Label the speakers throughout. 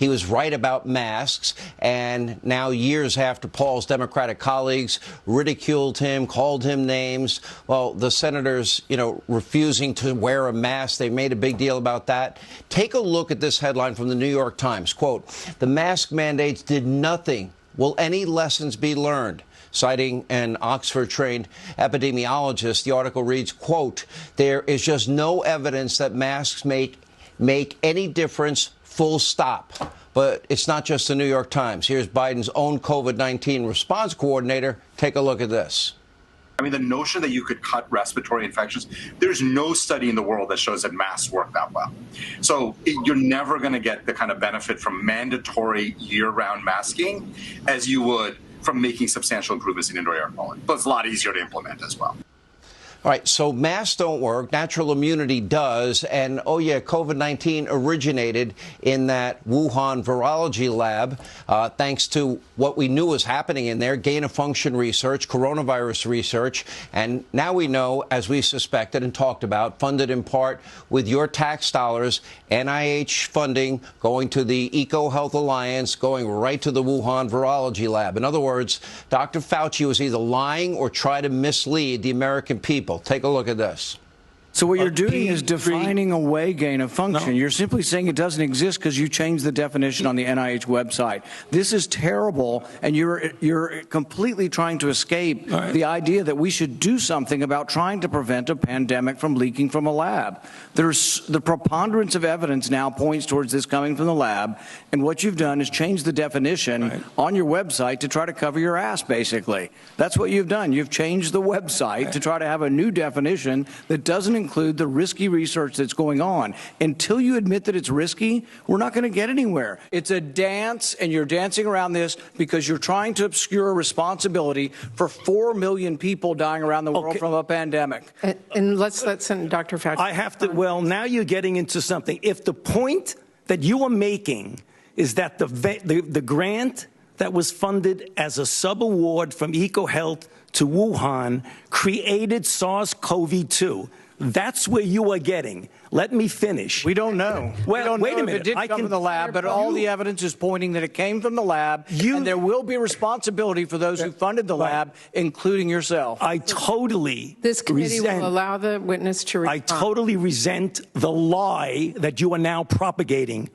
Speaker 1: he was right about masks. And now, years after Paul's Democratic colleagues ridiculed him, called him names, well, the senators, refusing to wear a mask, they made a big deal about that. Take a look at this headline from the New York Times. Quote, "The mask mandates did nothing. Will any lessons be learned?" Citing an Oxford-trained epidemiologist, the article reads, quote, "There is just no evidence that masks make any difference, full stop." But it's not just the New York Times. Here's Biden's own COVID-19 response coordinator. Take a look at this.
Speaker 2: I mean, the notion that you could cut respiratory infections, there's no study in the world that shows that masks work that well. So you're never going to get the kind of benefit from mandatory year-round masking as you would from making substantial improvements in indoor air quality. But it's a lot easier to implement as well.
Speaker 1: All right, so masks don't work. Natural immunity does. And, oh, yeah, COVID-19 originated in that Wuhan virology lab, thanks to what we knew was happening in there, gain-of-function research, coronavirus research. And now we know, as we suspected and talked about, funded in part with your tax dollars, NIH funding going to the EcoHealth Alliance, going right to the Wuhan virology lab. In other words, Dr. Fauci was either lying or trying to mislead the American people. Take a look at this.
Speaker 3: So what you're doing is defining away gain of function. No. You're simply saying it doesn't exist because you changed the definition on the NIH website. This is terrible, and you're completely trying to escape the idea that we should do something about trying to prevent a pandemic from leaking from a lab. There's the preponderance of evidence now points towards this coming from the lab, and what you've done is change the definition on your website to try to cover your ass, basically. That's what you've done. You've changed the website to try to have a new definition that doesn't include the risky research that's going on. Until you admit that it's risky, we're not going to get anywhere. It's a dance, and you're dancing around this because you're trying to obscure responsibility for 4 million people dying around the world from a pandemic.
Speaker 4: And let's let Dr. Fauci.
Speaker 5: I have to, well, now you're getting into something. If the point that you are making is that the grant that was funded as a sub-award from EcoHealth to Wuhan created SARS-CoV-2, that's where you are getting. Let me finish.
Speaker 3: We don't know.
Speaker 5: Well, wait a minute.
Speaker 3: It did come from the lab, but all the evidence is pointing that it came from the lab, and there will be responsibility for those who funded the lab, including yourself.
Speaker 5: I totally
Speaker 4: This committee will allow the witness to respond.
Speaker 5: I totally resent the lie that you are now propagating.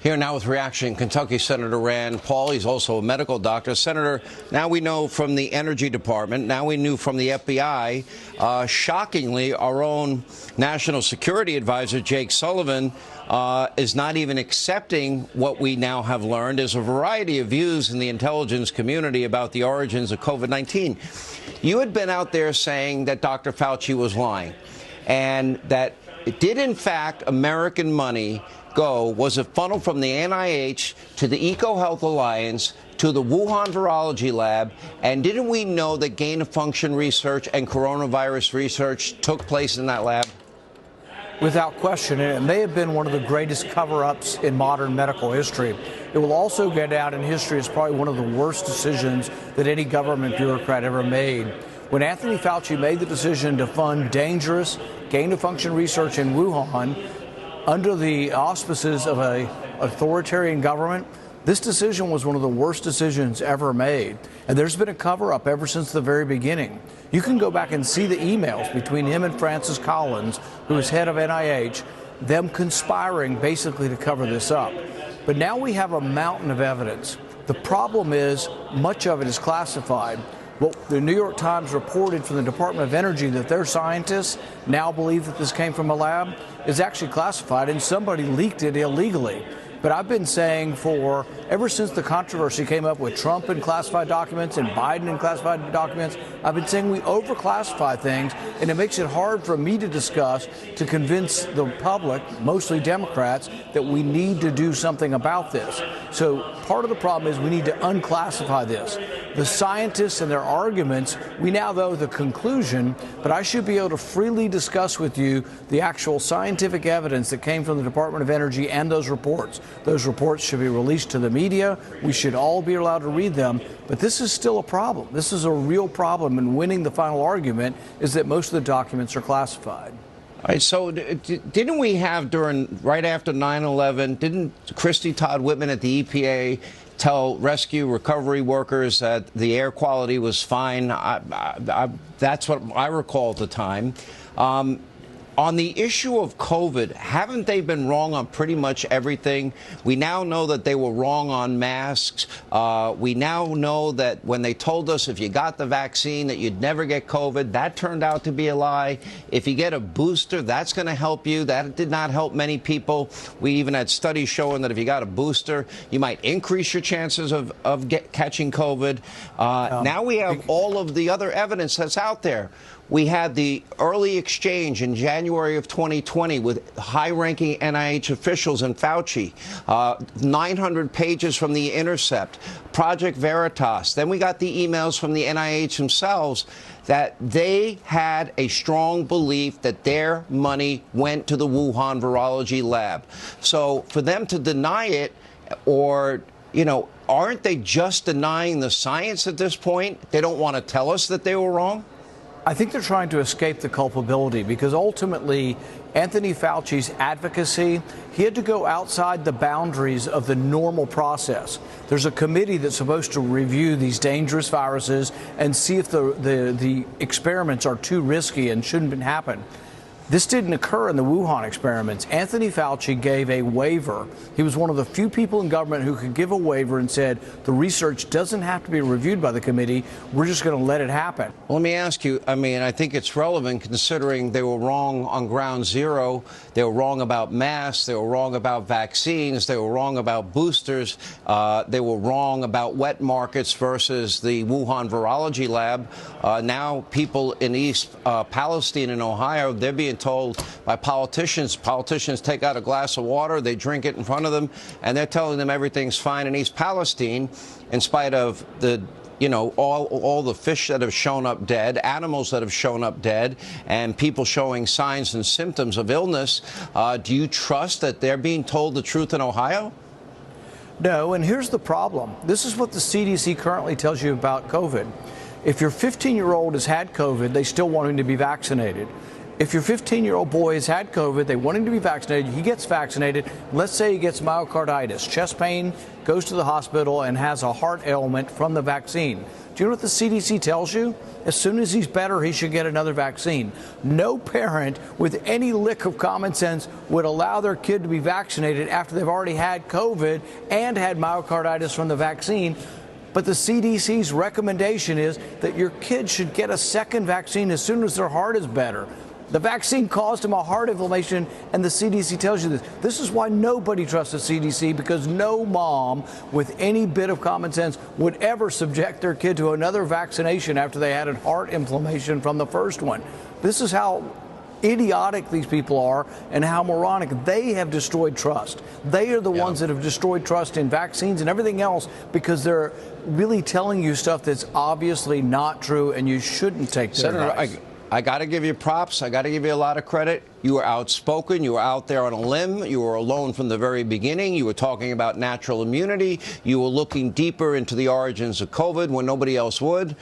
Speaker 1: Here now with reaction, Kentucky Senator Rand Paul. He's also a medical doctor. Senator, now we know from the Energy Department, now we knew from the FBI, shockingly, our own National Security Advisor, Jake Sullivan, is not even accepting what we now have learned. There's a variety of views in the intelligence community about the origins of COVID-19. You had been out there saying that Dr. Fauci was lying and that it did, in fact, American money was a funnel from the NIH to the EcoHealth Alliance to the Wuhan virology lab, and didn't we know that gain-of-function research and coronavirus research took place in that lab?
Speaker 6: Without question, and it may have been one of the greatest cover-ups in modern medical history. It will also go down in history as probably one of the worst decisions that any government bureaucrat ever made. When Anthony Fauci made the decision to fund dangerous gain-of-function research in Wuhan, under the auspices of an authoritarian government, this decision was one of the worst decisions ever made. And there's been a cover-up ever since the very beginning. You can go back and see the emails between him and Francis Collins, who is head of NIH, them conspiring basically to cover this up. But now we have a mountain of evidence. The problem is much of it is classified. Well, the New York Times reported from the Department of Energy that their scientists now believe that this came from a lab is actually classified, and somebody leaked it illegally. But I've been saying ever since the controversy came up with Trump and classified documents and Biden and classified documents, I've been saying we overclassify things, and it makes it hard for me to discuss, to convince the public, mostly Democrats, that we need to do something about this. So part of the problem is we need to unclassify this. The scientists and their arguments, we now know the conclusion, but I should be able to freely discuss with you the actual scientific evidence that came from the Department of Energy and those reports. Those reports should be released to the media. We should all be allowed to read them. But this is still a problem. This is a real problem, and winning the final argument is that most of the documents are classified.
Speaker 1: All right, so didn't we have right after 9/11, didn't Christy Todd Whitman at the EPA tell rescue recovery workers that the air quality was fine? That's what I recall at the time. On the issue of COVID, haven't they been wrong on pretty much everything? We now know that they were wrong on masks. We now know that when they told us if you got the vaccine that you'd never get COVID, that turned out to be a lie. If you get a booster, that's going to help you. That did not help many people. We even had studies showing that if you got a booster, you might increase your chances of catching COVID. Now we have all of the other evidence that's out there. We had the early exchange in January of 2020 with high-ranking NIH officials and Fauci, 900 pages from The Intercept, Project Veritas. Then we got the emails from the NIH themselves that they had a strong belief that their money went to the Wuhan virology lab. So for them to deny it, or, you know, aren't they just denying the science at this point? They don't want to tell us that they were wrong?
Speaker 6: I think they're trying to escape the culpability because ultimately Anthony Fauci's advocacy, he had to go outside the boundaries of the normal process. There's a committee that's supposed to review these dangerous viruses and see if the experiments are too risky and shouldn't happen. This didn't occur in the Wuhan experiments. Anthony Fauci gave a waiver. He was one of the few people in government who could give a waiver and said the research doesn't have to be reviewed by the committee. We're just going to let it happen.
Speaker 1: Well, let me ask you, I mean, I think it's relevant considering they were wrong on ground zero. They were wrong about masks. They were wrong about vaccines. They were wrong about boosters. They were wrong about wet markets versus the Wuhan virology lab. Now people in East Palestine and Ohio, they're being told by politicians take out a glass of water, they drink it in front of them, and they're telling them everything's fine in East Palestine, in spite of the, you know, all the fish that have shown up dead, animals that have shown up dead, and people showing signs and symptoms of illness. Do you trust that they're being told the truth in Ohio?
Speaker 6: No, and here's the problem. This is what the CDC currently tells you about COVID. If your 15-year-old has had COVID, they still want him to be vaccinated. If your 15-year-old boy has had COVID, they want him to be vaccinated, he gets vaccinated. Let's say he gets myocarditis, chest pain, goes to the hospital, and has a heart ailment from the vaccine. Do you know what the CDC tells you? As soon as he's better, he should get another vaccine. No parent with any lick of common sense would allow their kid to be vaccinated after they've already had COVID and had myocarditis from the vaccine. But the CDC's recommendation is that your kid should get a second vaccine as soon as their heart is better. The vaccine caused him a heart inflammation, and the CDC tells you this. This is why nobody trusts the CDC, because no mom with any bit of common sense would ever subject their kid to another vaccination after they had a heart inflammation from the first one. This is how idiotic these people are and how moronic. They have destroyed trust. They are the ones that have destroyed trust in vaccines and everything else because they're really telling you stuff that's obviously not true, and you shouldn't take their advice.
Speaker 1: I got to give you props. I got to give you a lot of credit. You were outspoken. You were out there on a limb. You were alone from the very beginning. You were talking about natural immunity. You were looking deeper into the origins of COVID when nobody else would.